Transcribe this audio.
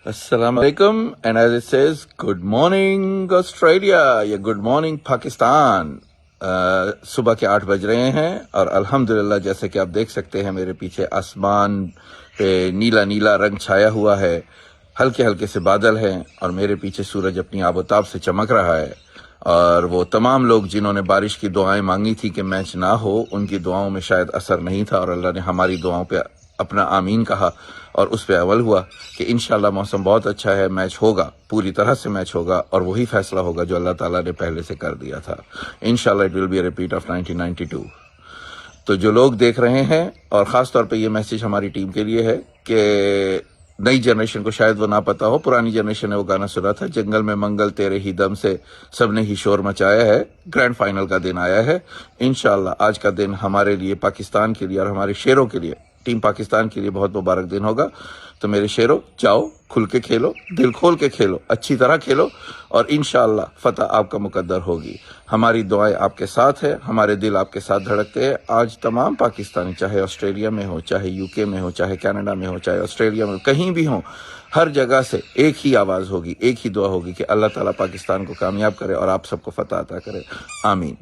Assalamu alaikum, and as it says, good morning Australia یا good morning Pakistan. صبح کے 8 بج رہے ہیں اور الحمدللہ جیسے کہ آپ دیکھ سکتے ہیں میرے پیچھے آسمان پہ نیلا نیلا رنگ چھایا ہوا ہے، ہلکے ہلکے سے بادل ہیں اور میرے پیچھے سورج اپنی آب و تاب سے چمک رہا ہے. اور وہ تمام لوگ جنہوں نے بارش کی دعائیں مانگی تھی کہ میچ نہ ہو، ان کی دعاؤں میں شاید اثر نہیں تھا اور اللہ نے ہماری دعاؤں پہ اپنا آمین کہا اور اس پہ عمل ہوا کہ انشاءاللہ موسم بہت اچھا ہے، میچ ہوگا، پوری طرح سے میچ ہوگا اور وہی فیصلہ ہوگا جو اللہ تعالیٰ نے پہلے سے کر دیا تھا. انشاءاللہ it will be a repeat of 1992. تو جو لوگ دیکھ رہے ہیں، اور خاص طور پہ یہ میسیج ہماری ٹیم کے لیے ہے کہ نئی جنریشن کو شاید وہ نہ پتا ہو، پرانی جنریشن نے وہ گانا سنا تھا، جنگل میں منگل تیرے ہی دم سے سب نے ہی شور مچایا ہے. گرینڈ فائنل کا دن آیا ہے. انشاءاللہ آج کا دن ہمارے لیے، پاکستان کے لیے اور ہمارے شیروں کے لیے، ٹیم پاکستان کے لیے بہت مبارک دن ہوگا. تو میرے شیروں، جاؤ کھل کے کھیلو، دل کھول کے کھیلو، اچھی طرح کھیلو اور انشاءاللہ فتح آپ کا مقدر ہوگی. ہماری دعائیں آپ کے ساتھ ہے، ہمارے دل آپ کے ساتھ دھڑکتے ہیں. آج تمام پاکستانی، چاہے آسٹریلیا میں ہو، چاہے یو کے میں ہو، چاہے کینیڈا میں ہو، چاہے آسٹریلیا میں ہو، کہیں بھی ہوں، ہر جگہ سے ایک ہی آواز ہوگی، ایک ہی دعا ہوگی کہ اللہ تعالیٰ پاکستان کو کامیاب کرے اور آپ سب کو فتح عطا کرے. آمین.